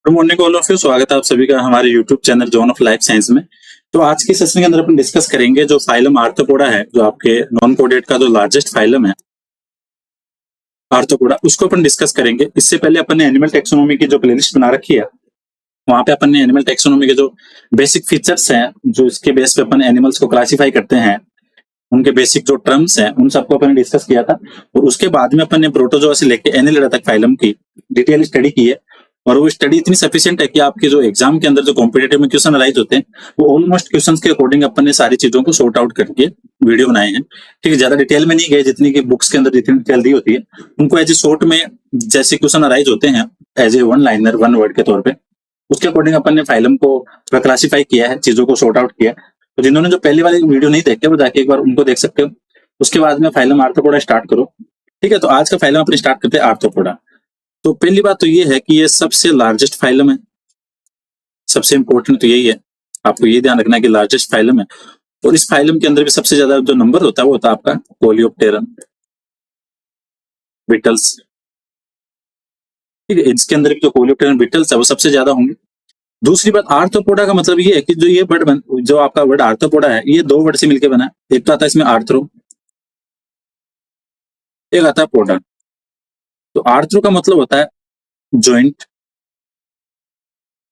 Good morning all of you. स्वागत है आप सभी का हमारे YouTube channel zone of life science में। तो आज के सेशन के अंदर अपन डिस्कस करेंगे जो फाइलम आर्थ्रोपोडा है, जो आपके नॉन कोडेड का जो लार्जेस्ट फाइलम है आर्थ्रोपोडा, उसको अपन डिस्कस करेंगे। इससे पहले अपन ने एनिमल टेक्सोनॉमी की जो प्लेलिस्ट बना रखी है, वहां पे अपन ने एनिमल टेक्सोनॉमी के जो बेसिक फीचर्स हैं, जो इसके बेस पे अपन एनिमल्स को क्लासिफाई करते हैं, उनके बेसिक जो टर्म्स हैं, उन सबको अपन ने डिस्कस किया था। और उसके बाद में अपन ने प्रोटोजोआ से लेकर एनिलिडा तक फाइलम की डिटेल स्टडी की है। और वो स्टडी इतनी सफिशिएंट है कि आपके जो एग्जाम के अंदर जो कॉम्पिटेटिव में क्वेश्चन अराइज होते हैं, वो ऑलमोस्ट क्वेश्चंस के अकॉर्डिंग अपन ने सारी चीजों को सॉर्ट आउट करके वीडियो बनाए हैं। ठीक है, ज्यादा डिटेल में नहीं गए, जितनी की बुक्स के अंदर जितनी डिटेल दी होती है उनको एज ए शॉर्ट में जैसे क्वेश्चन अराइज होते हैं, as a one liner one word के तौर पर, उसके अकॉर्डिंग अपन ने फाइलम को क्लासिफाई किया है, चीजों को सॉर्ट आउट किया है। तो जिन्होंने जो पहले वाली वीडियो नहीं देखे वो जाके एक बार उनको देख सकते हो। उसके बाद में फाइलम आर्थ्रोपोडा स्टार्ट करो। ठीक है, तो आज का फाइलम अपन स्टार्ट करते हैं आर्थ्रोपोडा। तो पहली बात तो ये है कि ये सबसे लार्जेस्ट फाइलम है। सबसे इंपॉर्टेंट तो यही है, आपको ये ध्यान रखना है कि लार्जेस्ट फाइलम है। और इस फाइलम के अंदर भी सबसे ज्यादा जो नंबर होता है वो होता है आपका कोलियोप्टेरन बीटल्स। ठीक है, इसके अंदर भी जो कोलियोप्टेरन बीटल्स है वो सबसे ज्यादा होंगे। दूसरी बात, आर्थ्रोपोडा का मतलब ये है कि जो ये वर्ड जो आपका वर्ड आर्थ्रोपोडा है, ये दो वर्ड से मिलकर बना है। एक तो आता है इसमें आर्थ्रो, एक आता है पोडा। तो आर्थ्रो का मतलब होता है जॉइंट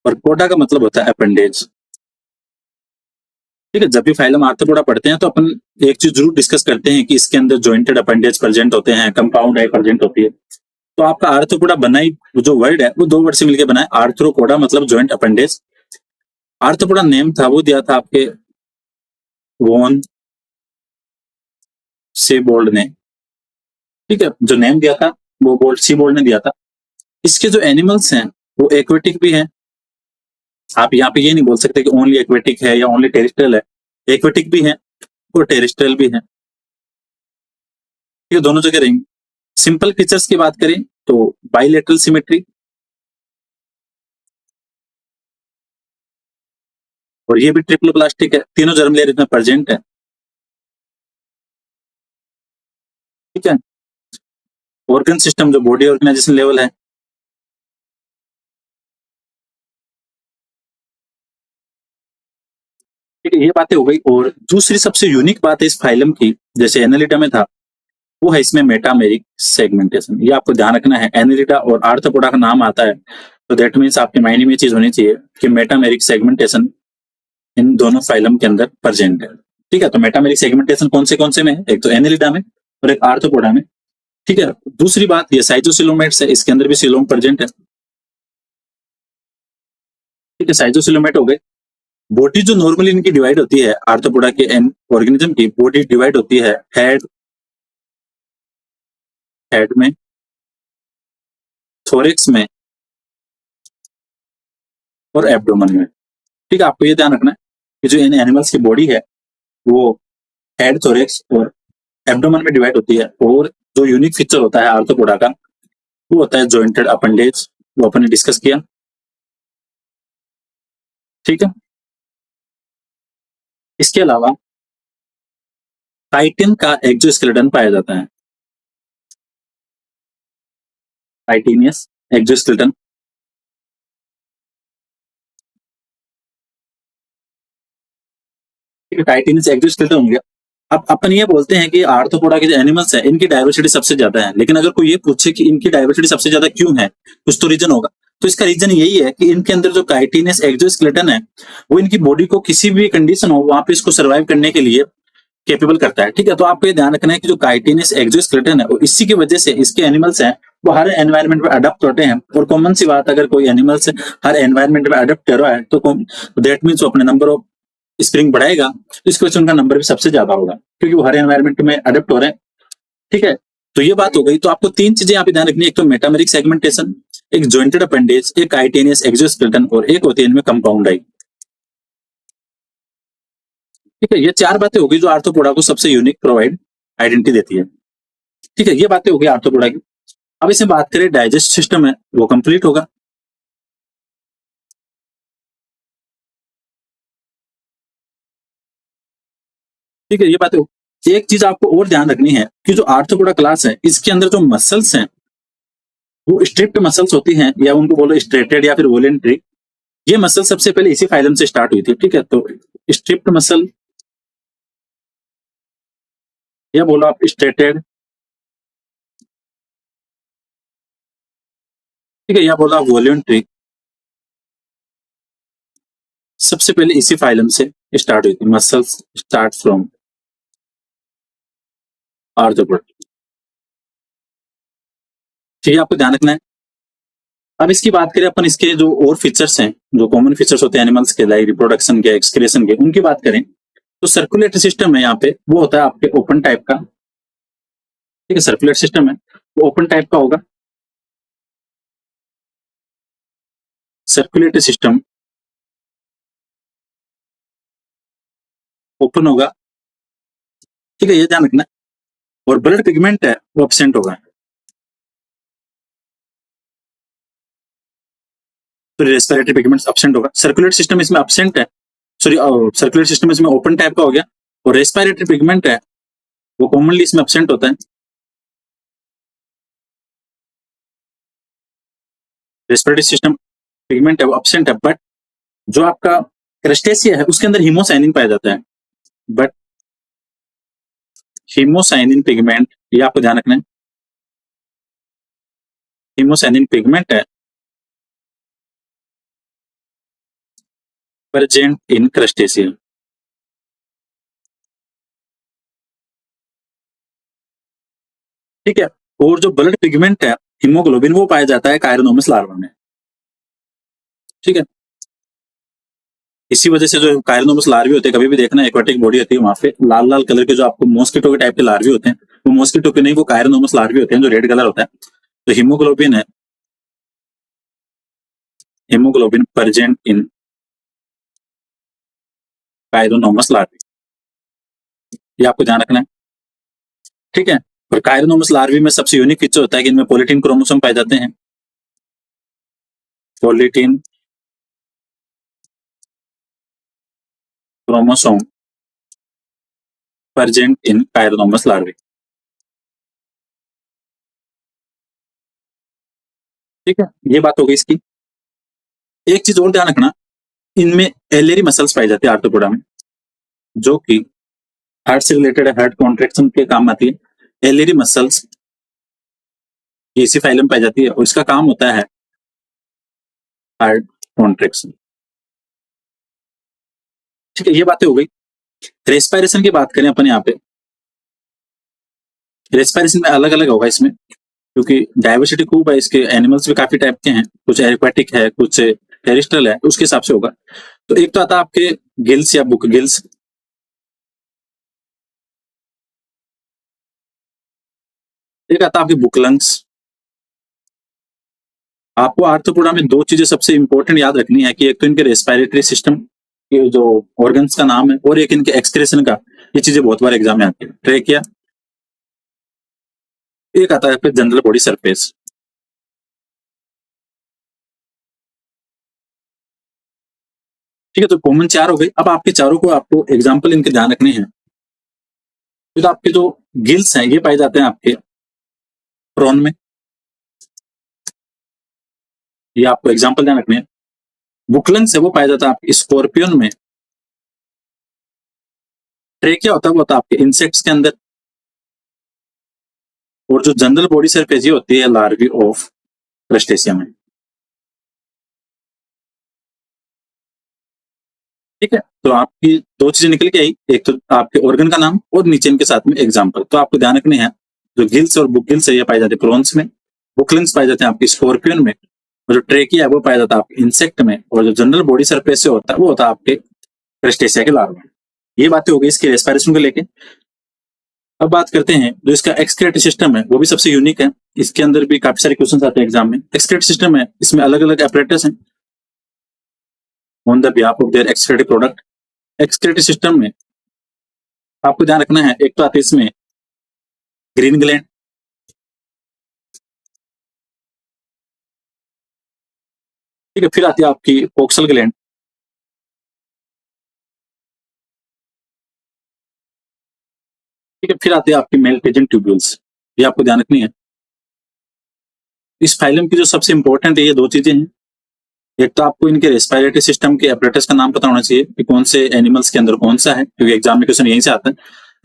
और पोडा का मतलब होता है अपेंडेज। ठीक है, जब भी फाइलम आर्थ्रोपोडा पढ़ते हैं तो अपन एक चीज जरूर डिस्कस करते हैं कि इसके अंदर जॉइंटेड अपेंडेज प्रेजेंट होते हैं, कंपाउंड आई प्रेजेंट होती है। तो आपका आर्थ्रोपोडा बना ही जो वर्ड है वो दो वर्ड से मिलकर बना है। आर्थ्रोपोडा मतलब जॉइंट अपेंडेज। आर्थ्रोपोडा नेम था वो दिया था आपके वॉन सेबोल्ड ने। ठीक है, जो नेम दिया था वो बोल्ड सीबोल्ड ने दिया था। इसके जो एनिमल्स हैं वो एक्वेटिक भी हैं। आप यहाँ पे ये नहीं बोल सकते कि ओनली एक्वेटिक है या ओनली टेरिस्ट्रियल है। एक्वेटिक भी है और टेरिस्ट्रियल भी है। ये दोनों जगह रहेंगे। सिंपल फीचर्स की बात करें तो बाइलेटरल सिमेट्री, और ये भी ट्रिपल प्लास्टिक है, तीनों जर्म लेयर इसमें प्रेजेंट है। ठीक है, ऑर्गन सिस्टम जो बॉडी ऑर्गेनाइजेशन लेवल है, ठीक है, ये बातें हो गई। और दूसरी सबसे यूनिक बात है इस फाइलम की, जैसे एनालिटा में था, वो है इसमें मेटामेरिक सेगमेंटेशन। ये आपको ध्यान रखना है, एनालिटा और आर्थ्रोपोडा का नाम आता है तो दैट मीन्स आपके माइंड में ये चीज होनी चाहिए कि मेटामेरिक सेगमेंटेशन इन दोनों फाइलम के अंदर प्रेजेंट है। ठीक है, तो मेटामेरिक सेगमेंटेशन कौन से में है? एक तो एनालिटा में और एक आर्थ्रोपोडा में। ठीक है, दूसरी बात, ये साइटोसिलोमेट्स है, इसके अंदर भी सिलोम प्रेजेंट है। ठीक है, साइटोसिलोमेट हो गए। बॉडी जो नॉर्मली इनकी डिवाइड होती है, आर्थ्रोपोडा के ऑर्गेनिज्म की बॉडी डिवाइड होती है हेड हेड में, थोरेक्स में और एब्डोमेन में। ठीक है, आपको ये ध्यान रखना है कि जो इन एनिमल्स की बॉडी है वो हेड, थोरेक्स और एब्डोमेन में डिवाइड होती है। और जो यूनिक फीचर होता है आर्थ्रोपोडा का वो होता है जॉइंटेड अपेंडेज, वो अपन ने डिस्कस किया। ठीक है, इसके अलावा काइटिन का एक्सोस्केलेटन पाया जाता है, काइटिनियस एक्सोस्केलेटन। ठीक है, काइटिनियस एक्सोस्केलेटन हो गया। अब अपन ये बोलते हैं कि आर्थ्रोपोडा के जो एनिमल्स है इनकी डाइवर्सिटी सबसे ज्यादा है, लेकिन अगर कोई ये पूछे कि इनकी डाइवर्सिटी सबसे ज्यादा क्यों है, कुछ तो रीजन होगा। तो इसका रीजन यही है कि इनके अंदर जो काइटिनियस एक्सोस्केलेटन है वो इनकी बॉडी को किसी भी कंडीशन हो वहां पे इसको सर्वाइव करने के लिए केपेबल करता है। ठीक है, तो आपको ये ध्यान रखना है कि जो काइटिनियस एक्सोस्केलेटन है और इसी की वजह से इसके एनिमल्स हैं वो हर एनवायरमेंट में अडेप्ट होते हैं। और कॉमन सी बात, अगर कोई एनिमल्स हर एनवायरमेंट में अडेप्ट कर रहा है तो दैट मीन्स वो अपने नंबर ऑफ स्प्रिंग बढ़ाएगा, तो इस वजह से उनका नंबर भी सबसे ज्यादा होगा, क्योंकि वो हर एनवायरमेंट में अडेप्ट हो रहे हैं। ठीक है, तो ये बात हो गई। तो आपको तीन चीजें यहाँ पे ध्यान रखनी है, एक तो मेटामेरिक सेगमेंटेशन, एक जॉइंटेड अपेंडेज, एक काइटिनियस एक्सोस्केलेटन और एक होती है इनमें कंपाउंड आई। ठीक है, ये चार बातें होगी जो आर्थ्रोपोडा को सबसे यूनिक प्रोवाइड आइडेंटिटी देती है। ठीक है, ये बातें होगी आर्थ्रोपोडा की। अब इसमें बात करें डाइजेस्ट सिस्टम है वो कंप्लीट होगा। ठीक है, ये बातें एक चीज आपको और ध्यान रखनी है कि जो आर्थ्रोपोडा क्लास है इसके अंदर जो मसल्स हैं वो स्ट्रिप्ड मसल्स होती हैं, या उनको बोलो स्ट्रेटेड या फिर वॉलेंट्री, ये मसल सबसे पहले इसी फाइलम से स्टार्ट हुई थी। ठीक है, तो स्ट्रिप्ड मसल या बोलो आप स्ट्रेटेड, ठीक है, या बोलो आप वॉलेंट्री, सबसे पहले इसी फाइलम से स्टार्ट हुई थी। Muscles start from arthropod. ठीक है, आपको ध्यान रखना है। अब इसकी बात करें अपन, इसके जो और फीचर्स हैं, जो कॉमन फीचर्स होते हैं एनिमल्स के, लाइक रिप्रोडक्शन के, एक्सक्रीशन के, उनकी बात करें तो सर्कुलेटरी सिस्टम है यहाँ पे, वो होता है आपके ओपन टाइप का। ठीक है, सर्कुलेट सिस्टम है वो ओपन टाइप का होगा। सर्कुलेटरी सिस्टम ओपन होगा। ठीक है, ये ध्यान रखना। और ब्लड पिगमेंट है वो एब्सेंट होगा। तो रेस्पिरेटरी पिगमेंट एब्सेंट होगा। सर्कुलेटरी सिस्टम इसमें एब्सेंट है, सॉरी, सर्कुलेटरी सिस्टम इसमें ओपन टाइप का हो गया। और रेस्पिरेटरी पिगमेंट है वो कॉमनली इसमें एब्सेंट होता है। रेस्पिरेटरी सिस्टम पिगमेंट है वो एब्सेंट है, बट जो आपका क्रस्टेसिया है उसके अंदर हीमोसाइनिन पाया जाता है। बट हीमोसाइनिन पिगमेंट, ये आपको ध्यान रखना है, हीमोसाइनिन पिगमेंट है प्रेजेंट इन क्रस्टेसिया। ठीक है, और जो ब्लड पिगमेंट है हीमोग्लोबिन, वो पाया जाता है कायरोनोमस लार्वा में। ठीक है, इसी वजह से जो कायरोनोमस लार्वे होते हैं, कभी भी देखना एक्वाटिक बॉडी होती है वहां पे लाल लाल कलर के जो आपको मॉस्किटो के टाइप के लार्वे होते हैं, वो मॉस्किटो के नहीं, वो कायरोनोमस लार्वे होते हैं जो रेड कलर होता है। तो हीमोग्लोबिन है, हीमोग्लोबिन प्रेजेंट इन कायरोनोमस लार्वे, ये आपको ध्यान रखना है। ठीक है, और कायरोनोमस लार्वी में सबसे यूनिक फीचर होता है कि इनमें पोलिटीन क्रोमोसोम पाए जाते हैं। Polytene chromosome present in कायरोनोमस larvae. ठीक है, ये बात हो गई इसकी। एक चीज और ध्यान रखना, इनमें एलियरी मसल्स पाई जाती है आर्थ्रोपोडा में, जो कि हार्ट से रिलेटेड है, हार्ट कॉन्ट्रेक्शन के काम आती है। एलियरी मसल्स ये इसी फाइलम पाई जाती है और इसका काम होता है हार्ट कॉन्ट्रेक्शन। ठीक है, ये बातें हो गई। रेस्पिरेशन की बात करें अपन यहाँ पे, रेस्पिरेशन में अलग अलग होगा इसमें, क्योंकि डाइवर्सिटी खूब है इसके, एनिमल्स भी काफी टाइप के हैं, कुछ एक्वाटिक है, कुछ टेरेस्ट्रियल है, उसके हिसाब से होगा। तो एक तो आता है आपके गिल्स या बुक गिल्स, एक आता है आपके बुक लंग्स। आपको आर्थ्रोपोडा में दो चीजें सबसे इंपॉर्टेंट याद रखनी है कि एक तो इनके रेस्पिरेटरी सिस्टम के जो ऑर्गन्स का नाम है, और एक इनके एक्सक्रेशन का। ये चीजें बहुत बार एग्जाम में आती है, ट्रेकिया। एक आता है फिर जनरल बॉडी सरफेस। ठीक है, तो कॉमन चार हो गई। अब आपके चारों को आपको एग्जाम्पल इनके ध्यान रखने हैं। तो आपके जो गिल्स हैं ये पाए जाते हैं आपके प्रॉन में, ये आपको एग्जाम्पल ध्यान रखने हैं। बुकलंग्स है वो पाया जाता है आपके स्कॉर्पियन में। ट्रेकिया होता है वो होता है आपके इंसेक्ट्स के अंदर। और जो जनरल बॉडी सरफेस ये होती है लार्वी ऑफ क्रस्टेशिया में। ठीक है, तो आपकी दो चीजें निकल के आई, एक तो आपके ऑर्गन का नाम और नीचे इनके साथ में एग्जाम्पल। तो आपको ध्यान रखने हैं, जो गिल्स और बुक गिल्स है ये पाए जाते हैं प्रॉन्स में, बुकलिंग्स पाए जाते हैं आपके स्कॉर्पियन में, और जो ट्रेकिया है वो पाया जाता है आपके इंसेक्ट में, और जो जनरल बॉडी सरफेस से होता है वो होता है आपके क्रस्टेशिया के लार्वा में। ये बातें हो गई इसके रेस्पिरेशन को लेके। अब बात करते हैं जो इसका एक्सक्रेटरी सिस्टम है, वो भी सबसे यूनिक है। इसके अंदर भी काफी सारे क्वेश्चन आते हैं एग्जाम में। एक्सक्रेटरी सिस्टम है, इसमें अलग अलग एपरेटस हैं on the behalf of their excretory product. Excretory system में आपको ध्यान रखना है, एक तो आती है इसमें ग्रीन ग्लैंड, ठीक है, फिर आती है आपकी कोक्सल ग्लैंड, ठीक है, फिर आती है आपकी मेल्टेजन ट्यूब्यूल्स। ये आपको ध्यान रखनी है। इस फाइलम की जो सबसे इंपॉर्टेंट है ये दो चीजें हैं। एक तो आपको इनके रेस्पिरेटरी सिस्टम के अपरेटस का नाम पता होना चाहिए कि कौन से एनिमल्स के अंदर कौन सा है, क्योंकि एग्जाम में क्वेश्चन यहीं से आता है।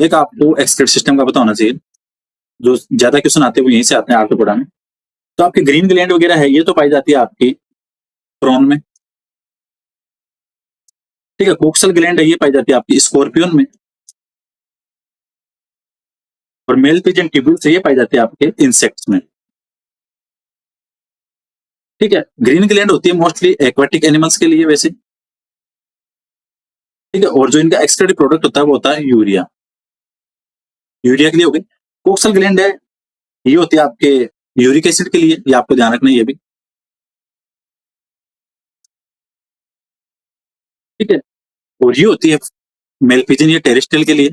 एक आपको एक्सक्रीट सिस्टम का पता होना चाहिए, जो ज्यादा क्वेश्चन आते हैं वो यहीं से आते हैं आर्थ्रोपोडा में। तो आपकी ग्रीन ग्लैंड वगैरह है ये तो पाई जाती है आपकी प्रॉन में, ठीक है। कोक्सल ग्लैंड है ये पाई जाती है आपकी स्कॉर्पियन में, और मेल पिजन ट्यूब्यूल्स ये पाई जाती है आपके इंसेक्ट्स में, ठीक है। ग्रीन ग्लैंड होती है मोस्टली एक्वाटिक एनिमल्स के लिए वैसे, ठीक है। और जो इनका एक्सक्रीटिव प्रोडक्ट होता है वो होता है यूरिया, यूरिया के लिए हो गई। कोक्सल ग्लैंड है ये होती है आपके यूरिक एसिड के लिए, ये आपको ध्यान रखना है ये भी, ठीक है। और ये होती है मेल पिजन या टेरेस्ट्रियल के लिए,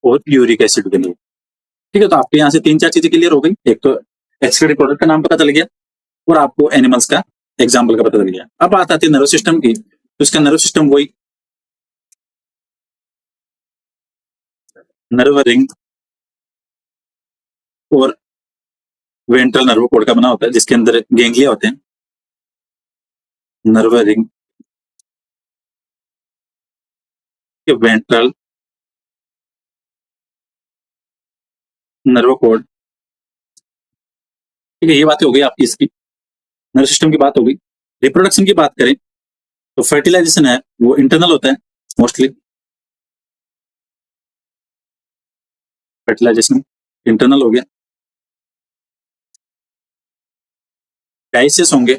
और यूरिक एसिड के लिए, ठीक है। तो आपके यहाँ से 3-4 चीजें क्लियर हो गई। एक तो एक्सक्रीटिव प्रोडक्ट का नाम पता चल गया, और आपको एनिमल्स का एग्जाम्पल का पता चल गया। अब बात आती है नर्व सिस्टम की, तो इसका नर्व सिस्टम वही नर्व रिंग और वेंट्रल नर्व कोड का बना होता है, जिसके अंदर गैंग्लिया होते हैं। Nerve ring, ventral nerve code, ठीक है। ये बातें हो गई आपकी इसकी नर्व सिस्टम की बात हो गई। रिप्रोडक्शन की बात करें तो फर्टिलाइजेशन है वो इंटरनल होता है मोस्टली, फर्टिलाइजेशन इंटरनल हो गया। डाइसिस होंगे,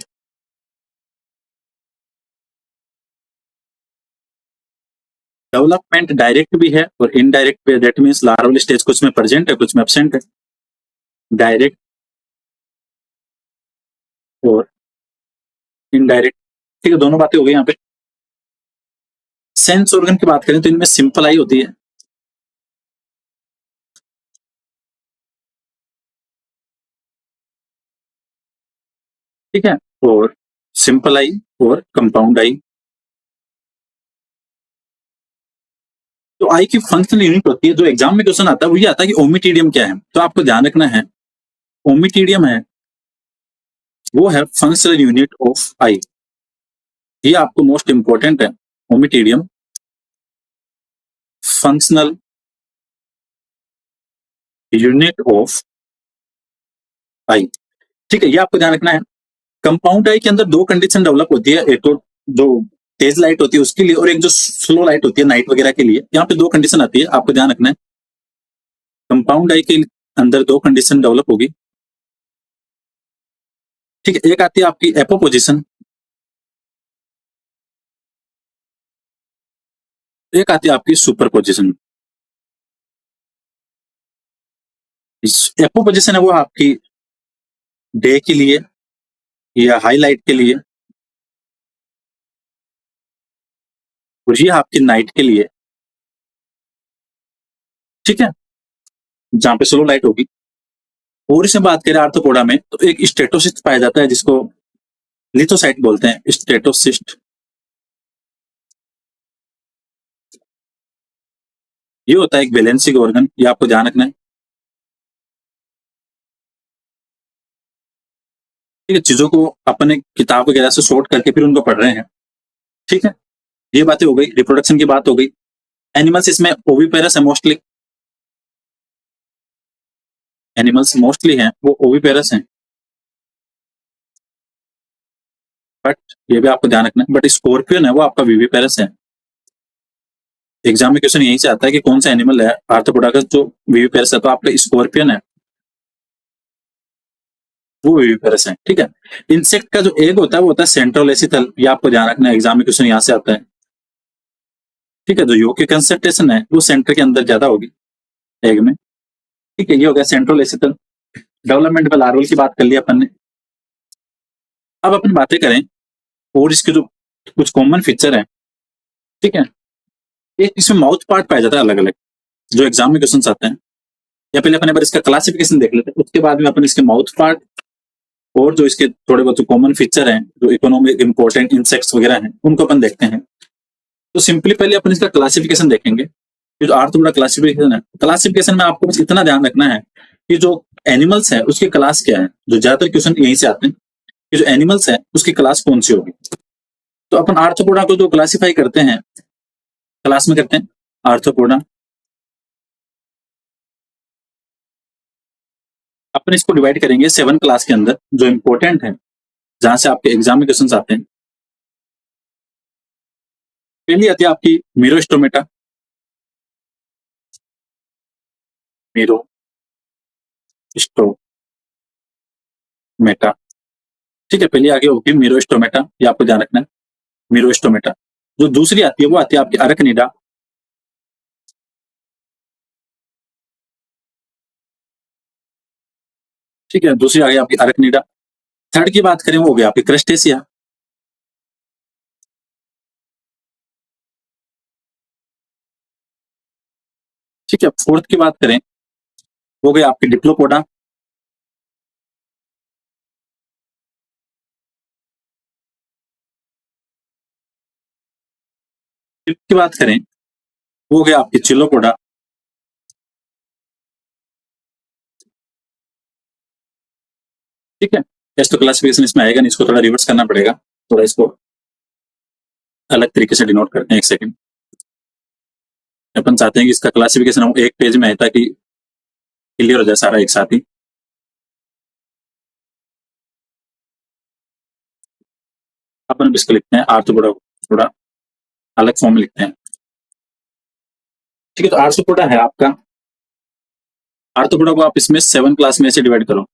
डेवलपमेंट डायरेक्ट भी है और इनडायरेक्ट भी है। दैट मींस लार्वल स्टेज कुछ में प्रेजेंट है कुछ में एब्सेंट है, डायरेक्ट और इनडायरेक्ट, ठीक है। दोनों बातें हो गई यहाँ पे। सेंस ऑर्गन की बात करें तो इनमें सिंपल आई होती है, ठीक है, और सिंपल आई और कंपाउंड आई। तो आई की फंक्शनल यूनिट होती है, जो एग्जाम में क्वेश्चन आता है वो ये आता है कि ओमिटीडियम क्या है। तो आपको ध्यान रखना है ओमिटीडियम है वो है फंक्शनल यूनिट ऑफ आई, ये आपको मोस्ट इंपॉर्टेंट है। ओमिटीडियम फंक्शनल यूनिट ऑफ आई, ठीक है। ये आपको ध्यान रखना है। कंपाउंड आई के अंदर दो कंडीशन डेवलप होती है, एक तो जो तेज लाइट होती है उसके लिए, और एक जो स्लो लाइट होती है नाइट वगैरह के लिए। यहाँ पे दो कंडीशन आती है, आपको ध्यान रखना है। कंपाउंड आई के अंदर दो कंडीशन डेवलप होगी, ठीक है। एक आती है आपकी एपोपोजिशन, एक आती है आपकी सुपरपोजिशन। एपोपोजिशन है वो आपकी डे के लिए या हाईलाइट के लिए, और ये आपकी नाइट के लिए, ठीक है, जहां पे स्लो लाइट होगी। और इसमें बात करें आर्थ्रोपोडा में तो एक स्टेटोसिस्ट पाया जाता है जिसको लिथोसाइट बोलते हैं, स्टेटोसिस्ट। ये होता है एक बैलेंसिंग ऑर्गन, ये आपको ध्यान रखना है, ठीक है। चीजों को अपने किताब वगैरह से सॉर्ट करके फिर उनको पढ़ रहे हैं, ठीक है। ये बातें हो गई, रिप्रोडक्शन की बात हो गई। एनिमल्स इसमें ओविपेरस है मोस्टली, एनिमल्स मोस्टली हैं वो ओविपेरस हैं, बट ये भी आपको ध्यान रखना है। बट स्कॉर्पियन है वो आपका विविपेरस है। एग्जाम में क्वेश्चन यहीं से आता है कि कौन सा एनिमल है आर्थ्रोपोडा का जो विविपेरस है, तो आपका स्कॉर्पियन है वो विविपेरस है, ठीक है। इंसेक्ट का जो एग होता है वो होता है सेंट्रोलेसिथल, ये आपको ध्यान रखना है, एग्जाम में क्वेश्चन यहाँ से आता है, ठीक है। जो योग की कंसंट्रेशन है वो सेंटर के अंदर ज्यादा होगी एग में, ठीक है। ये हो गया सेंट्रोलेसिथल। डेवलपमेंट में लार्वल की बात कर लिया अपन ने। अब अपन बातें करें और इसके जो कुछ कॉमन फीचर है, ठीक है। एक इसमें माउथ पार्ट पाया जाता है अलग अलग, जो एग्जाम में क्वेश्चन आते हैं। या पहले अपन एक बार इसका क्लासिफिकेशन देख लेते हैं, उसके बाद में अपन इसके माउथ पार्ट और जो इसके थोड़े बहुत कॉमन फीचर हैं, जो इकोनॉमिक इंपॉर्टेंट इंसेक्ट्स वगैरह हैं, उनको अपन देखते हैं। तो सिंपली पहले अपन इसका क्लासिफिकेशन देखेंगे। ये जो आर्थ्रोपोडा क्लासिफिकेशन है, क्लासिफिकेशन में आपको बस इतना ध्यान रखना है कि जो एनिमल्स है उसकी क्लास क्या है, जो ज्यादातर क्वेश्चन यहीं से आते हैं कि जो एनिमल्स है उसकी क्लास कौन सी होगी। तो अपन आर्थ्रोपोडा को जो क्लासिफाई करते हैं क्लास में करते हैं आर्थ्रोपोडा, अपन इसको डिवाइड करेंगे 7 क्लास के अंदर जो इंपॉर्टेंट है, जहां से आपके एग्जाम में क्वेश्चन आते हैं। पहली आती है आपकी मीरोस्टोमेटा, मीरोस्टोमेटा, ठीक है, पहली आगे होगी मीरोस्टोमेटा, ये आपको ध्यान रखना है मीरोस्टोमेटा। जो दूसरी आती है वो आती है आपकी अरकनिडा, ठीक है, दूसरी आ गई आपकी अरकनिडा। थर्ड की बात करें वो हो गया आपकी क्रस्टेसिया, ठीक है। फोर्थ की बात करें वो गई आपकी डिप्लोपोडा, फिफ्थ की बात करें वो गया आपकी चिलोपोडा, ठीक है। टेस्ट क्लासिफिकेशन इसमें आएगा नहीं, इसको थोड़ा रिवर्स करना पड़ेगा, थोड़ा इसको अलग तरीके से डिनोट करते हैं। एक सेकंड, अपन चाहते हैं कि इसका क्लासिफिकेशन हम एक पेज में आए ताकि क्लियर हो जाए सारा एक साथ ही। अपन इसको लिखते हैं आर्थ्रोपोडा, थोड़ा अलग फॉर्म में लिखते हैं, ठीक है। तो आर्थ्रोपोडा है आपका, आर्थ्रोपोडा को आप इसमें 7 क्लास में से डिवाइड करो,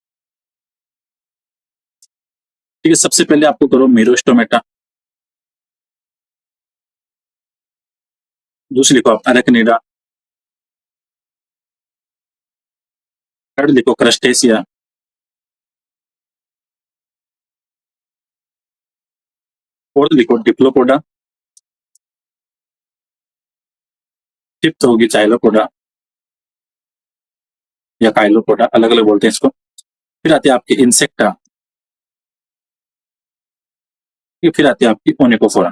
ठीक है। सबसे पहले आपको करो मीरोस्टोमेटा, दूसरी लिखो आप अरकनिडा, थर्ड लिखो क्रस्टेसिया, फोर्थ लिखो डिप्लोपोडा, फिफ्थ होगी चाइलोपोडा या काइलोपोडा, अलग अलग बोलते हैं इसको। फिर आती है आपकी इंसेक्टा, फिर आती है आपकी ओनिकोफोरा।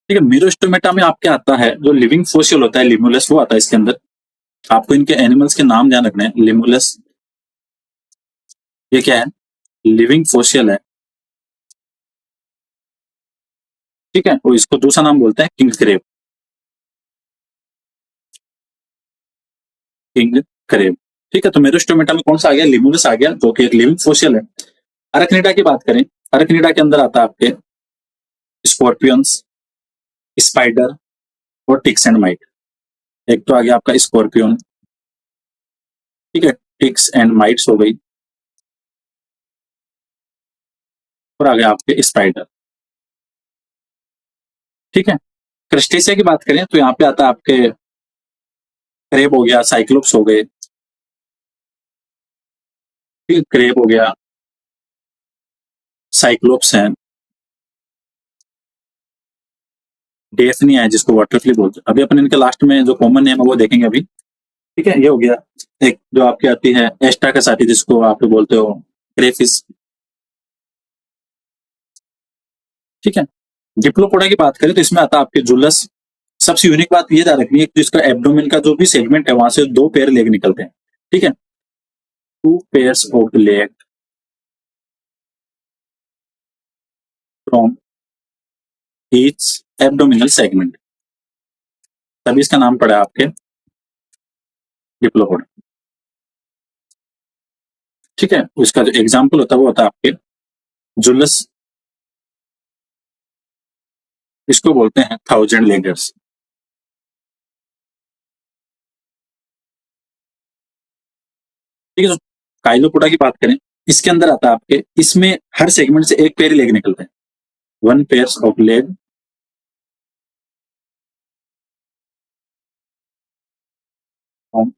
ठीक है, मीरोस्टोमेटा में आपके आता है जो लिविंग फोसिल होता है लिमुलस, वो आता है इसके अंदर। आपको इनके एनिमल्स के नाम ध्यान रखने हैं। लिमुलस ये क्या है, लिविंग फोसिल है, ठीक है। और इसको दूसरा नाम बोलते हैं किंग क्रेब, किंग क्रेब, ठीक है। तो मीरोस्टोमेटा में कौन सा आ गया, लिमुलस आ गया, जो कि एक लिविंग फोसिल है। अरकनिडा की बात करें, अरकनिडा के अंदर आता है आपके स्कॉर्पियंस, स्पाइडर और टिक्स एंड माइट। एक तो आ गया आपका स्कॉर्पियन, ठीक है, टिक्स एंड माइट्स हो गई, और आ गया आपके स्पाइडर, ठीक है। क्रस्टेशिया की बात करें तो यहाँ पे आता है आपके क्रेब हो गया, साइक्लोप्स हो गए, ठीक है, क्रेब हो गया, साइक्लोप्स हैं, डेफनी है जिसको वाटरफ्ली बोलते हैं। अभी अपन इनके लास्ट में जो कॉमन नेम है वो देखेंगे अभी, ठीक है। ये हो गया एक जो आपकी आती है एस्टा के साथी, जिसको आप बोलते हो क्रेफिस, ठीक है। डिप्लोपोडा की बात करें तो इसमें आता है आपके जुलस। सबसे यूनिक बात ये ध्यान रखनी है कि इसका एब्डोमेन का जो भी सेगमेंट है वहां से 2 पेयर लेग निकलते हैं, ठीक है, 2 pairs of leg from each abdominal segment, तभी इसका नाम पड़ा आपके डिप्लोपोडा, ठीक है। इसका जो एग्जाम्पल होता है वो होता है आपके जुलस, इसको बोलते हैं 1000 लेगर्स, ठीक है। तो काइलोपोडा की बात करें, इसके अंदर आता है आपके, इसमें हर सेगमेंट से एक पेयर ही लेग निकलते हैं, 1 pair of leg from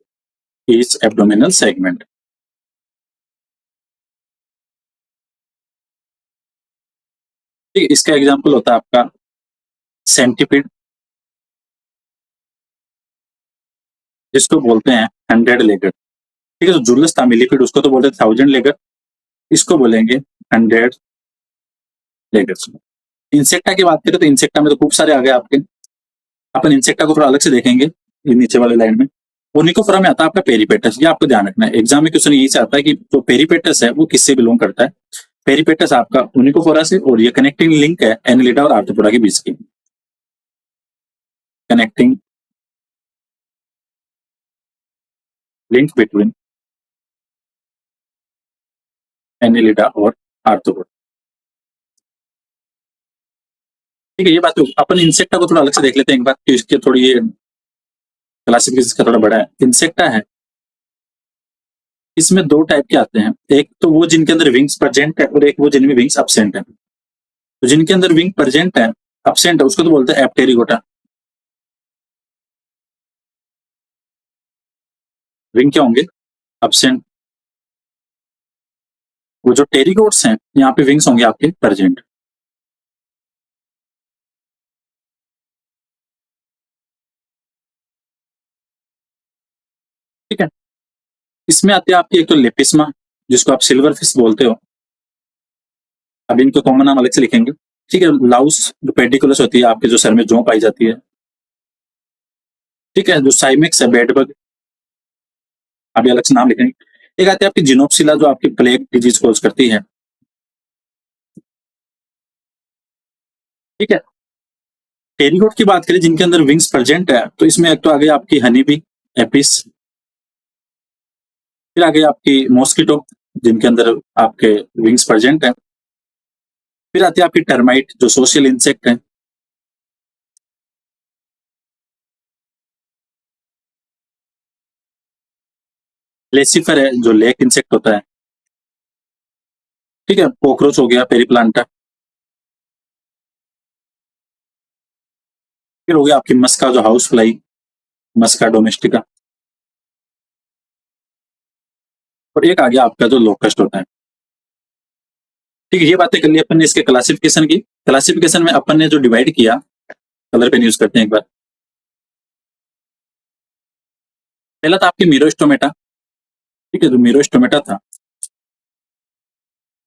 each abdominal segment, ठीक है। इसका एग्जाम्पल होता है आपका सेंटिपिड, जिसको बोलते हैं 100 लेगर, ठीक है। तो जुलस था मिलीपिड, उसको तो बोलते हैं 1000 लेगर, इसको बोलेंगे 100 लेगर्स। इंसेक्टा की बात करें तो इंसेक्टा में तो खूब सारे आ गए आपके, अपन इंसेक्टा को थोड़ा अलग से देखेंगे। ये नीचे वाले लाइन में। ओनिकोफोरा में आता है आपका पेरिपेटस। ये आपको ध्यान रखना है, एग्जाम में क्वेश्चन यही से आता है कि जो पेरिपेटस है वो किससे बिलोंग करता है। पेरिपेटस आपका ओनिकोफोरा से, और ये कनेक्टिंग लिंक है एनिलिडा और आर्थ्रोपोडा के बीच की। कनेक्टिंग लिंक बिटवीन एनिलिडा और आर्थ्रोपोडा। ठीक है, ये बात तो अपन इंसेक्टा को थोड़ा अलग से देख लेते हैं एक बार, कि इसके थोड़ी ये क्लासिफिकेशन का थोड़ा बड़ा है। इंसेक्टा है, इसमें दो टाइप के आते हैं, एक तो वो जिनके अंदर विंग्स प्रेजेंट है और एक वो जिनमें विंग्स अब्सेंट है। तो जिनके अंदर विंग प्रेजेंट है, अब्सेंट है, उसको तो बोलते हैं एप्टेरिगोटा। विंग क्या होंगे? अब्सेंट। वो जो टेरिगोट्स हैं, यहाँ पे विंग्स होंगे आपके प्रेजेंट। ठीक है, इसमें आते हैं आपकी एक तो लेपिस्मा, जिसको आप सिल्वर फिश बोलते हो। अब इनको कॉमन नाम अलग से लिखेंगे। ठीक है, लाउस जो पेडिकुलस होती है आपके जो सर में जों पाई जाती है। ठीक है, जो साइमेक्स है बेडबग, अभी अलग से नाम लिखेंगे। एक आती है आपकी जिनोप्सिला, जो आपकी प्लेग डिजीज कोज करती है। ठीक है, टेरिगोट की बात करें जिनके अंदर विंग्स प्रेजेंट है, तो इसमें एक तो आ गई आपकी हनी बी, एपिस। फिर आ गई आपकी मॉस्किटो, जिनके अंदर आपके विंग्स प्रेजेंट है। फिर आती है आपकी टर्माइट, जो सोशल इंसेक्ट है। लेसिफर है, जो लेक इंसेक्ट होता है। ठीक है, कॉकरोच हो गया, पेरीप्लांटा। फिर हो गया आपकी मस्का, जो हाउस फ्लाई, मस्का डोमेस्टिका। और एक आ गया आपका जो लोकस्ट होता है। ठीक है, ये बातें कर ली अपन ने इसके क्लासिफिकेशन की। क्लासिफिकेशन में अपन ने जो डिवाइड किया, कलर पेन यूज करते हैं एक बार। पहला था आपकी मीरोस्टोमेटा। ठीक है, जो मीरोस्टोमेटा था,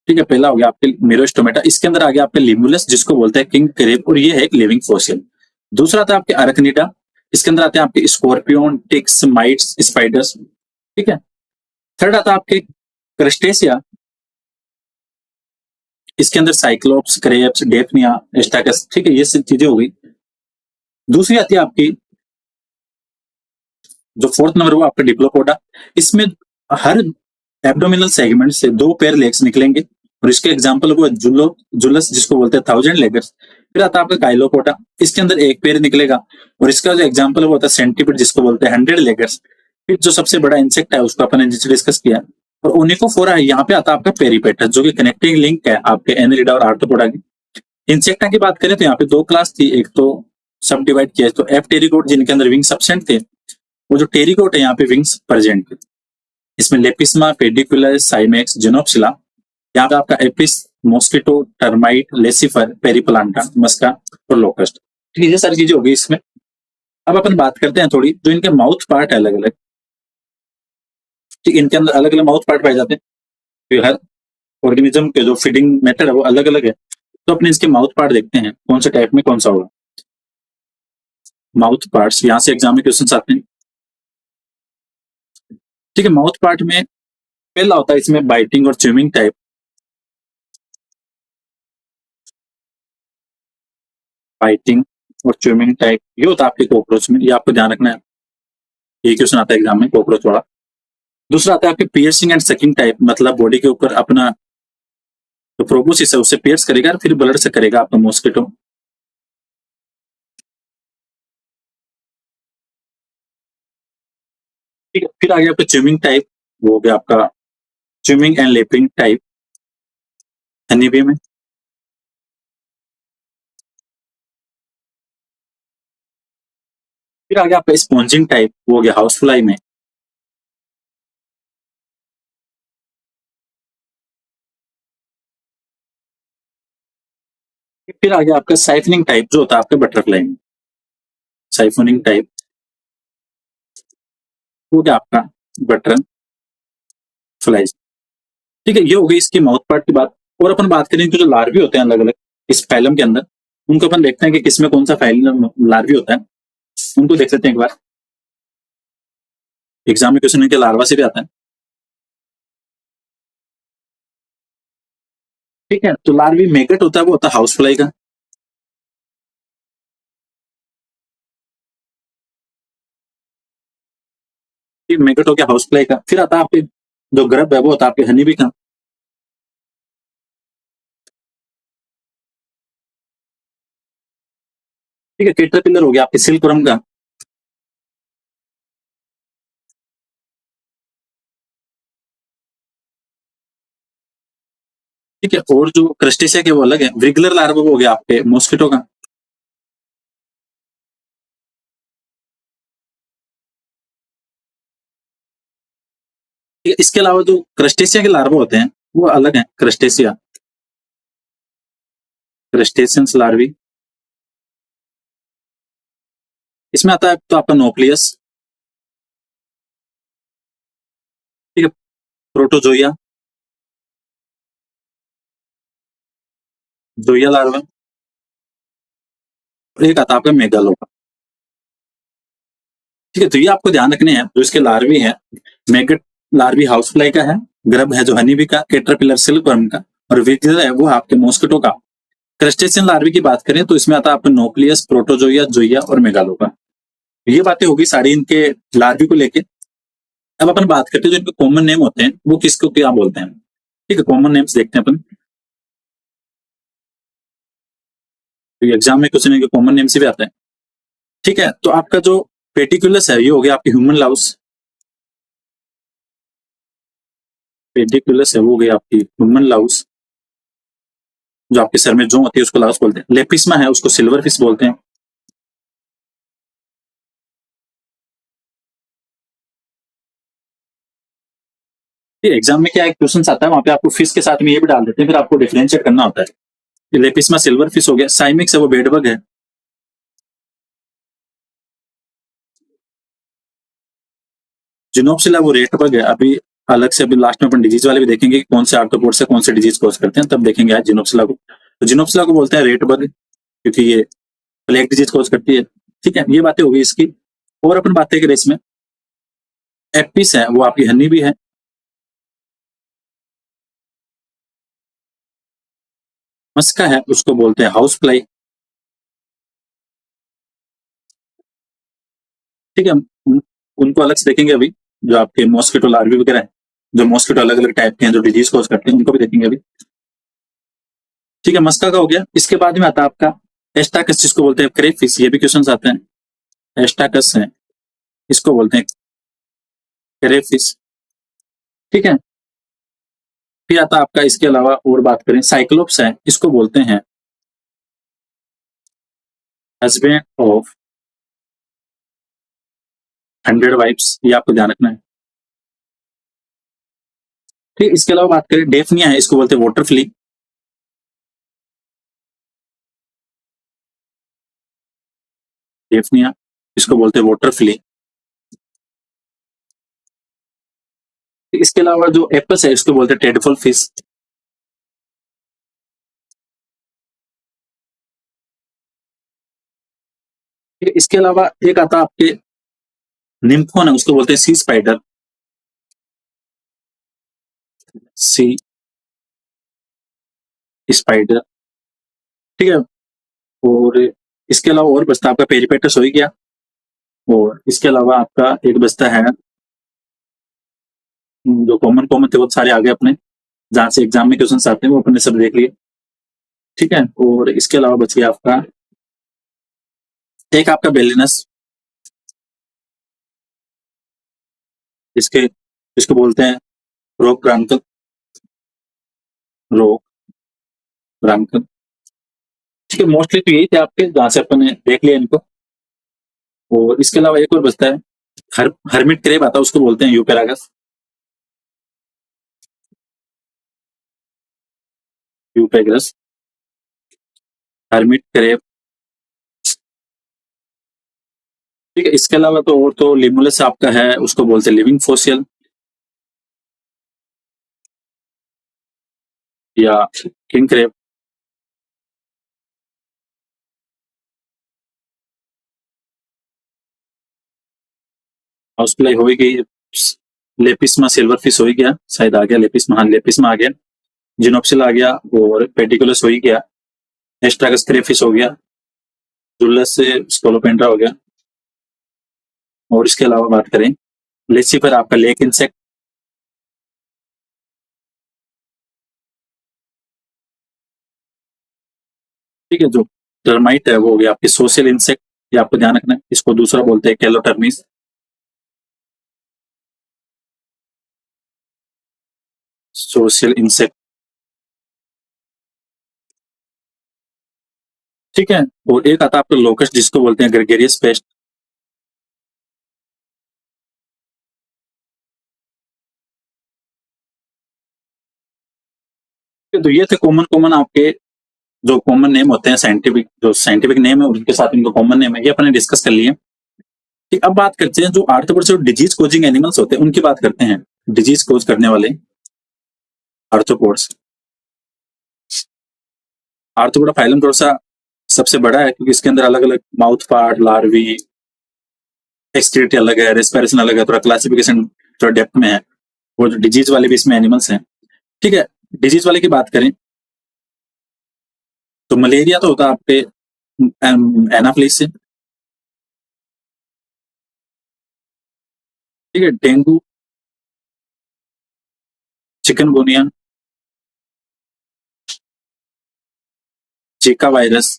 ठीक है, पहला हो गया आपके मीरोस्टोमेटा। इसके अंदर आ गया आपके लिमुलस, जिसको बोलते हैं किंग क्रेब, और ये है एक लिविंग फॉसिल। दूसरा था आपके अरकनिडा। इसके अंदर आते हैं आपके स्कॉर्पियन, टिक्स, माइट्स, स्पाइडर्स। ठीक है, थर्ड आता है आपके क्रस्टेसिया। इसके अंदर साइक्लोप्स, क्रेब्स, डेफनिया, एस्टाकस। ठीक है, ये सब चीजें हो गई। दूसरी आती है आपकी, जो फोर्थ नंबर वो आपका डिप्लोपोडा। इसमें हर एब्डोमिनल सेगमेंट से दो पेयर लेग्स निकलेंगे, और इसके एग्जाम्पल वो जुलो जुलस, जिसको बोलते हैं थाउजेंड लेगर्स। फिर आता है आपका काइलोपोडा, इसके अंदर एक पेयर निकलेगा, और इसका जो एग्जाम्पल वो होता है सेंटीपिड, जिसको बोलते हैं हंड्रेड लेगर्स। फिर जो सबसे बड़ा इंसेक्ट है उसको अपन ने नीचे डिस्कस किया। और ओनिकोफोरा है, यहाँ पे आता है आपका पेरिपेटस, जो कि कनेक्टिंग लिंक है आपके एनिलिडा और आर्थ्रोपोडा की। इंसेक्टा की बात करें तो यहाँ पे दो क्लास थी, एक तो सब डिवाइड किया तो एफ टेरिकोट, जिनके अंदर विंग सब्सेंट थे। वो जो टेरिकोट है, यहाँ पे विंग्स प्रेजेंट थे। इसमें लेपिस्मा, पेडिकुलस, साइमेक्स, जिनोप्सिला। यहाँ पे आपका एपिस, मॉस्किटो, टर्माइट, लेसिफर, पेरिप्लांटा, मस्का और लोकस्ट। ठीक है, ये सारी चीजें होगी इसमें। अब अपन बात करते हैं थोड़ी, जो इनके माउथ पार्ट है अलग अलग। ठीक, इनके अंदर अलग अलग माउथ पार्ट पाए जाते हैं। तो हर ऑर्गेनिज्म के जो फीडिंग मेथड है वो अलग अलग है। तो अपने इसके माउथ पार्ट देखते हैं, कौन से टाइप में कौन सा होगा। माउथ पार्ट्स, यहाँ से एग्जाम में क्वेश्चन आते हैं। ठीक है, माउथ पार्ट में पहला होता है इसमें बाइटिंग और च्यूइंग टाइप। बाइटिंग और च्यूइंग टाइप ये होता है आपके कॉकरोच में, ये आपको ध्यान रखना है। ये क्वेश्चन आता है एग्जाम में, कॉकरोच वाला। दूसरा आता है आपके पियर्सिंग एंड सकिंग टाइप, मतलब बॉडी के ऊपर अपना जो प्रोबोसिस है उससे पियर्स करेगा, फिर ब्लड से करेगा आपका मॉस्किटो। ठीक है, फिर आ गया आपका च्यूइंग टाइप, वो हो गया आपका chewing and lapping type honeybee में। फिर आ गया आपका स्पॉन्जिंग टाइप, वो हो गया हाउस फ्लाई में। फिर आ गया आपका साइफनिंग टाइप, जो होता है आपके बटरफ्लाई में। साइफनिंग टाइप वो क्या आपका बटरन फ्लाई। ठीक है, ये हो गई इसकी माउथ पार्ट की बात। और अपन बात करें कि जो लार्वी होते हैं अलग अलग इस फाइलम के अंदर, उनको अपन देखते हैं कि किसमें कौन सा फाइलम लार्वी होता है। उनको देख सकते हैं एक बार। एग्जाम में क्वेश्चन के लार्वा से भी आता है। ठीक है, तो लार्वी मेगट होता है, वो होता है हाउस फ्लाई का। मेगट हो गया हाउस फ्लाई का। फिर आता है आपके जो ग्रब है वो होता है आपके हनी बी का। ठीक है, कैटरपिलर हो गया आपके सिल्कवर्म का। ठीक है, और जो क्रस्टेशिया के वो अलग है। व्रिगलर लार्वा हो गया आपके मॉस्किटो का। ठीक है, इसके अलावा जो क्रस्टेशिया के लार्वा होते हैं वो अलग है। Crustacea, crustaceans larvae. इसमें आता है तो आपका नोक्लियस। ठीक है, प्रोटोजोया, जोया लार्वा। और एक आता है आपका मेगालोपा। ठीक है, तो ये आपको ध्यान रखने हैं जो इसके लार्वी है। मैगट लार्वी हाउस फ्लाई का है। ग्रब है जो हनीबी का, कैटरपिलर सिल्कवर्म का, और विग्लर है वो आपके मॉस्किटो का। क्रस्टेशियन लार्वी की बात करें तो इसमें आता है आपका नोक्लियस, प्रोटोजोया, जोया और मेगालोपा। ये बातें होगी सारी इनके लार्वी को लेके। अब अपन बात करते हैं जो इनके कॉमन नेम होते हैं वो किसको क्या बोलते हैं। ठीक है, कॉमन नेम्स देखते हैं अपन। तो एग्जाम में क्वेश्चन इनके कॉमन नेम से भी आता है। ठीक है, तो आपका जो पेटिकुलस है ये हो गया आपकी ह्यूमन लाउस। पेडिकुलस है वो हो गई आपकी ह्यूमन लाउस। जो आपके सर में जो होती है उसको लाउस बोलते हैं। लेपिस्मा है उसको सिल्वर फिश बोलते हैं। एग्जाम में क्या एक क्वेश्चन आता है वहां पे आपको फिश के साथ में ये भी डाल देते हैं, फिर आपको डिफरेंशिएट करना होता है। लेपिस्मा सिल्वर फिश हो गया। साइमिक्स है वो बेडबग है। जिनोप्सिला वो रेट बग है। अभी अलग से अभी लास्ट में अपन डिजीज वाले भी देखेंगे कि कौन से आर्थ्रोपोड से कौन से डिजीज कॉज करते हैं, तब देखेंगे आज जिनोप्सिला को। तो जिनोप्सिला को बोलते हैं रेट बग क्योंकि ये प्लेग डिजीज कॉज करती है। ठीक है, ये बातें होगी इसकी। और अपन बातें करें इसमें, एपिस है वो आपकी हनी भी है। मस्का है उसको बोलते हैं हाउस फ्लाई। ठीक है, उनको अलग से देखेंगे अभी। जो आपके मॉस्किटो लार्वी वगैरह है, जो मॉस्किटो अलग अलग टाइप के हैं जो डिजीज कॉज करते हैं, उनको भी देखेंगे अभी। ठीक है, मस्का का हो गया। इसके बाद में आता है आपका एस्टाकस जिसको बोलते हैं क्रेफिश। ये भी क्वेश्चन आते हैं। एस्टाकस है, इसको बोलते हैं क्रेफिश। ठीक है, फिर आता है आपका इसके अलावा और बात करें साइक्लोप्स है, इसको बोलते हैं हस्बैंड ऑफ 100 वाइफ्स। ये आपको ध्यान रखना है। ठीक, इसके अलावा बात करें डेफनिया है, इसको बोलते हैं वाटर फ्ली। डेफनिया, इसको बोलते हैं वाटर फ्ली। इसके अलावा जो एपस है इसको बोलते हैं टेडफुल फिश। इसके अलावा एक आता है आपके निम्फोन है, उसको बोलते हैं सी स्पाइडर। सी स्पाइडर। ठीक है, और इसके अलावा और बचता है आपका पेरिपेटस हो ही गया। और इसके अलावा आपका एक बचता है जो कॉमन कॉमन थे बहुत सारे आगे अपने, जहां से एग्जाम में क्वेश्चन आते हैं वो अपने सब देख लिए। ठीक है, और इसके अलावा बच गया आपका एक आपका बेलिनस। इसके इसको बोलते हैं रोक ग्रांकल। रोक ग्रांकल। ठीक है, मोस्टली तो यही थे आपके जहां से अपन ने देख लिया इनको। और इसके अलावा एक और बचता है हर्मिट क्रेब आता है, उसको बोलते हैं यूपेरागस। यूपेग्रस, हर्मिट क्रेब। ठीक है, इसके अलावा तो और तो लिमुलस आपका है, उसको बोलते हैं लिविंग फोसियल या किंग क्रेब। हाउस फ्लाई हो ही गई। लेपिस्मा सिल्वर फिश हो ही गया, शायद आ गया लेपिस्मा, हाँ लेपिस्मा आ गया, जिनोप्सिल आ गया और पेडिकुलस हो ही गया, एस्ट्रागस क्रेफिश हो गया, जुलस से स्कोलोपेंड्रा हो गया। और इसके अलावा बात करें लेसिफर, आपका लेक इंसेक्ट, ठीक है। जो टर्माइट है वो हो गया आपकी सोशल इंसेक्ट, ये आपको ध्यान रखना है, इसको दूसरा बोलते हैं कैलोटर्मिस। सोशल इंसेक्ट, ठीक है। और एक आता है आपका लोकस्ट, जिसको बोलते हैं ग्रेगेरियस पेस्ट। तो ये थे कॉमन कॉमन आपके जो कॉमन नेम होते हैं, साइंटिफिक जो साइंटिफिक नेम है उनके साथ इनको कॉमन नेम है, ये अपने डिस्कस कर लिए। ठीक, अब बात करते हैं जो आर्थ्रोपोड से डिजीज कोजिंग एनिमल्स होते हैं उनकी बात करते हैं, डिजीज कोज करने वाले आर्थ्रोपोड्स। आर्थ्रोपोडा फाइलम थोड़ा सा सबसे बड़ा है क्योंकि इसके अंदर अलग अलग माउथ पार्ट, लार्वी, एक्सट्रीमिटी अलग है, रेस्पिरेशन अलग है, थोड़ा क्लासिफिकेशन थोड़ा डेप्थ में है। और डिजीज वाले भी इसमें एनिमल्स हैं, ठीक है। डिजीज वाले की बात करें तो मलेरिया तो होता है आपके एनाफ्लिस से, ठीक है। Dengue, chikungunya, Zika virus,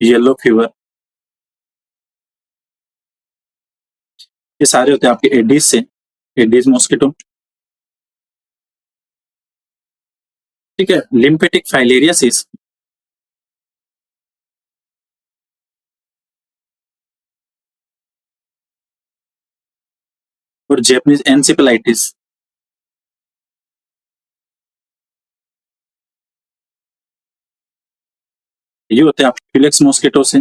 yellow fever, ये सारे होते हैं आपके एडीज से, एडीज मॉस्किटो, ठीक है। लिम्फेटिक फाइलेरियासिस, और जैपनीज एनसेफेलाइटिस, ये होते हैं आपके क्यूलेक्स मॉस्किटो से,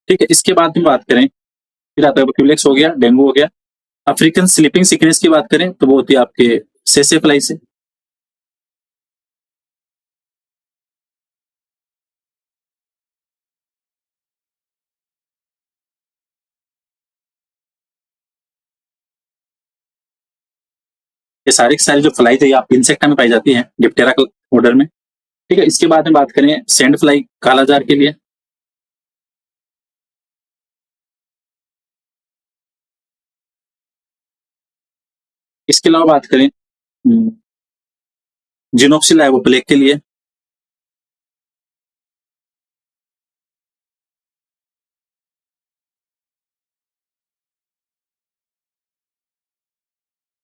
ठीक है। इसके बाद में बात करें, फिर आता है क्यूलेक्स हो गया, डेंगू हो गया। अफ्रीकन स्लीपिंग सिकनेस की बात करें तो वो होती है आपके सेसेफ्लाई से, ये सारी की सारी जो फ्लाई है आप इंसेक्टा में पाई जाती है, डिप्टेरा ऑर्डर में, ठीक है। इसके बाद में बात करें सैंड फ्लाई कालाजार के लिए, इसके अलावा बात करें जिनोप्सिला है वो प्लेग के लिए,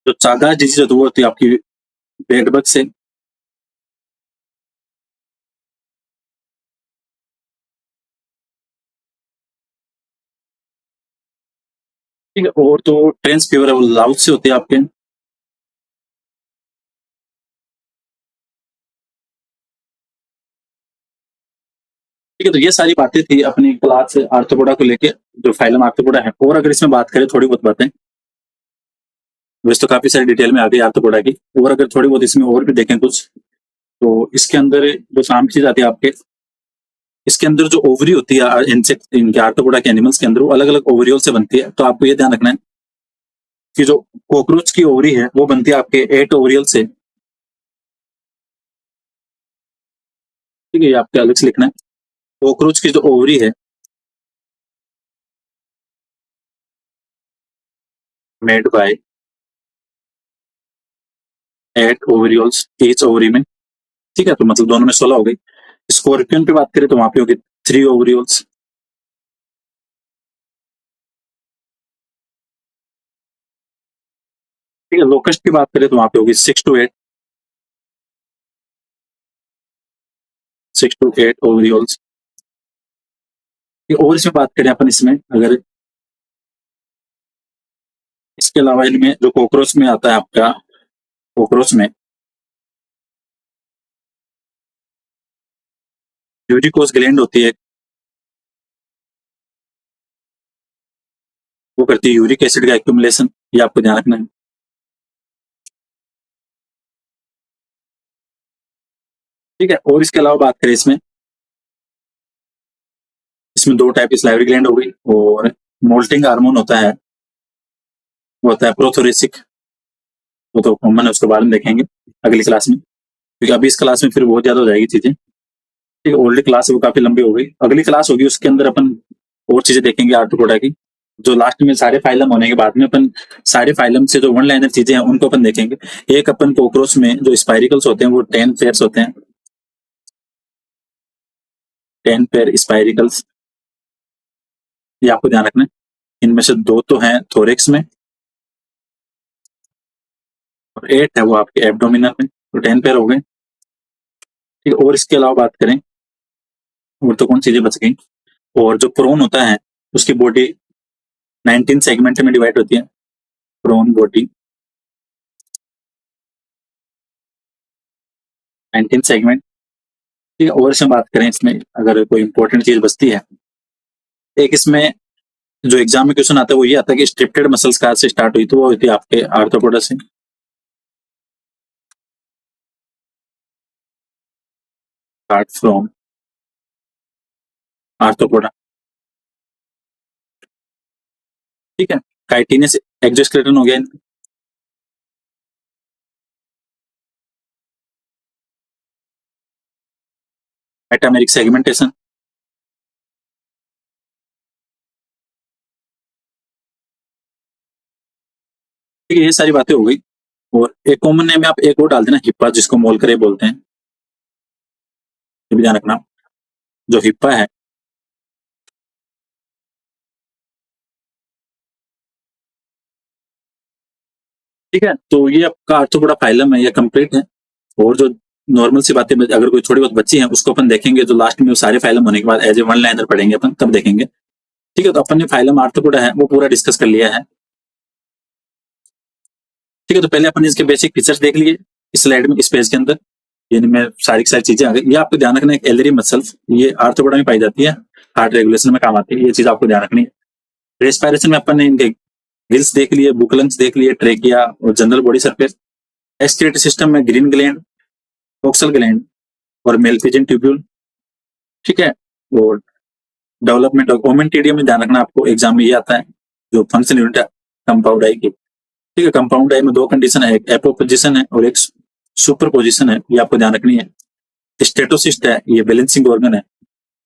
जो चागा डिजीज होती है वो होती है आपकी बेडबग से, ठीक है। और तो ट्रेंस फीवर है वो लाउथ से होती है आपके, ठीक है। तो ये सारी बातें थी अपनी क्लास आर्थ्रोपोडा को लेके, जो फाइलम आर्थ्रोपोडा है। और अगर इसमें बात करें थोड़ी बहुत बातें, वैसे तो काफी सारी डिटेल में आ गई आर्थ्रोपोडा की, और अगर थोड़ी बहुत इसमें और भी देखें कुछ, तो इसके अंदर जो शाम चीज आती है आपके, इसके अंदर जो ओवरी होती है इंसेक्ट, इनके आर्थ्रोपोडा के एनिमल्स के अंदर, वो अलग अलग ओवरियोल से बनती है। तो आपको ये ध्यान रखना है कि जो कॉकरोच की ओवरी है वो बनती है आपके 8 ओवरियल से, ठीक है। ये आपके अलग से लिखना है। कॉकरोच की जो ओवरी है मेड बाय 8 ओवरियोल्स ईच ओवरी में, ठीक है। तो मतलब दोनों में 16 हो गई। स्कॉर्पियन पे बात करें तो वहां पे होगी 3 ओवरियोल्स, ठीक है। लोकस्ट की बात करें तो वहां पे होगी 6 to 8 ओवरियोल्स। और इसमें बात करें अपन, इसमें अगर इसके अलावा इनमें जो कॉकरोच में आता है आपका, कॉकरोच में यूरिकोस ग्लैंड होती है, वो करती है यूरिक एसिड का एक्यूमुलेशन, ये आपको ध्यान रखना है, ठीक है। और इसके अलावा बात करें इसमें, इसमें दो टाइप की सलाइवरी ग्लैंड हो गई, और मोल्टिंग हार्मोन होता है, वो होता है प्रोथोरेसिक, वो तो कॉमन है, उसके बारे में देखेंगे अगली क्लास में, क्योंकि अभी इस क्लास में फिर बहुत ज्यादा हो जाएगी चीजें। ठीक है, ओल्ड क्लास वो काफी लंबी हो गई, अगली क्लास होगी उसके अंदर अपन और चीजें देखेंगे आर्थ्रोपोडा की, जो लास्ट में सारे फाइलम होने के बाद में अपन सारे फाइलम से जो वन लाइनर चीजें हैं उनको अपन देखेंगे। एक अपन कॉकरोच में जो स्पाइरिकल्स होते हैं वो 10 पेयर्स होते हैं, 10 पेयर स्पाइरिकल्स, ये आपको ध्यान रखना है। इनमें से 2 तो हैं थोरेक्स में और 8 है वो आपके एब्डोमिनल में, तो 10 पेयर हो गए। ठीक है, और इसके अलावा बात करें और तो कौन चीजें बच गई, और जो प्रोन होता है उसकी बॉडी 19 सेगमेंट में डिवाइड होती है, प्रोन बॉडी 19 सेगमेंट। ठीक है, और इसमें बात करें, इसमें अगर कोई इंपॉर्टेंट चीज बचती है, एक इसमें जो एग्जाम में क्वेश्चन आता है वो ये आता है कि स्ट्रिप्टेड मसल्स कहाँ से स्टार्ट हुई, तो वो हुई थी आपके आर्थ्रोपोडा से, स्टार्ट फ्रॉम आर्थ्रोपोडा। ठीक है, काइटिनस एक्सोस्केलेटन हो गया, मेटामेरिक सेगमेंटेशन, ठीक है, ये सारी बातें हो गई। और एक कॉमन नेम में आप एक और डाल देना, हिप्पा, जिसको मोल करे बोलते हैं, ये भी ध्यान रखना, जो हिप्पा है ठीक है, तो ये आपका आर्थ्रोपोडा फाइलम है, ये कंप्लीट है। और जो नॉर्मल सी बातें अगर कोई थोड़ी बहुत बच्ची हैं उसको अपन देखेंगे, जो लास्ट में सारे फाइलम होने के बाद एज ए वन लाइनर पढ़ेंगे अपन, तब देखेंगे। ठीक है, तो अपन ने फाइलम आर्थ्रोपोडा है वो पूरा डिस्कस कर लिया है। ठीक है, तो पहले अपन इसके बेसिक फीचर्स देख लिए इस स्लाइड में, इस पेज के अंदर, यानी में सारी की सारी चीजें आ गई। ये आपको ध्यान रखना है, एलरी मसल्स ये आर्थ्रोपोडा में पाई जाती है, हार्ट रेगुलेशन में काम आती है, ये चीज आपको ध्यान रखनी है। रेस्पिरेशन में अपन ने इनके गिल्स देख लिए, बुकलंग्स देख लिए, ट्रेकिया और general body surface. Excretory system में ग्रीन ग्लैंड, कोक्सल ग्लैंड और मेलफिजियन ट्यूब्यूल। ठीक है, और डेवलपमेंट ऑफ ओमेंटिडियम में ध्यान रखना आपको, एग्जाम में ये आता है, जो फंक्शन यूनिट है कंपाउंड आई की। ठीक है, कंपाउंड आई में 2 कंडीशन है, एक एपोपोजिशन है और एक सुपर पोजिशन है, ये आपको ध्यान रखनी है। स्टेटोसिस्ट है, ये बैलेंसिंग ऑर्गन है।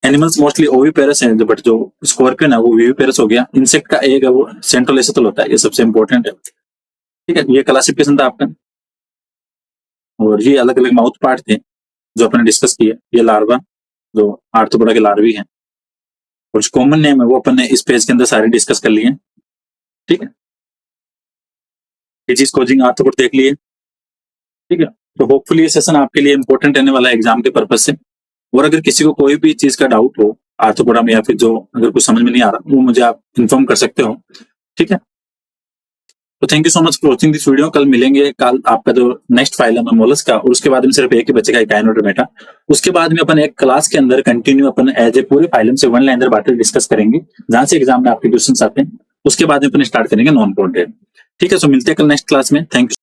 एनिमल्स मोस्टली ओविपेरस है, बट जो स्कॉर्पियन है वो विविपेरस हो गया। इंसेक्ट का एक है वो सेंट्रोलेसिथल होता है, ये सबसे इंपॉर्टेंट है। ठीक है, ये क्लासिफिकेशन था आपका, और ये अलग अलग माउथ पार्ट थे जो अपने डिस्कस किए। ये लार्वा जो आर्थ्रोपोडा के लार्वी हैं, और जो कॉमन नेम है वो अपन ने इस पेज के अंदर सारे डिस्कस कर लिए। ठीक है, डिजीज कॉजिंग आर्थ्रोपोड देख लिए। ठीक है, तो होपफुली ये सेशन आपके लिए इंपॉर्टेंट रहने वाला है एग्जाम के पर्पज से। और अगर किसी को कोई भी चीज का डाउट हो आर्थ्रोपोडा में, या फिर जो अगर कुछ समझ में नहीं आ रहा, वो मुझे आप इन्फॉर्म कर सकते हो। ठीक है, तो thank you so much for watching this video. कल मिलेंगे, कल आपका जो नेक्स्ट फाइल है मोलस का, और उसके बाद में सिर्फ एक ही बचेगा, काइनोडर्मेटा। उसके बाद में अपन एक क्लास के अंदर कंटिन्यू अपन एज ए पूरे फाइलम से वन लाइनर बातें डिस्कस करेंगे, जहां से एग्जाम में आपके क्वेश्चन आते हैं। उसके बाद में अपन स्टार्ट करेंगे नॉन पोर्टेड। ठीक है, सो मिलते हैं कल नेक्स्ट क्लास में। Thank you.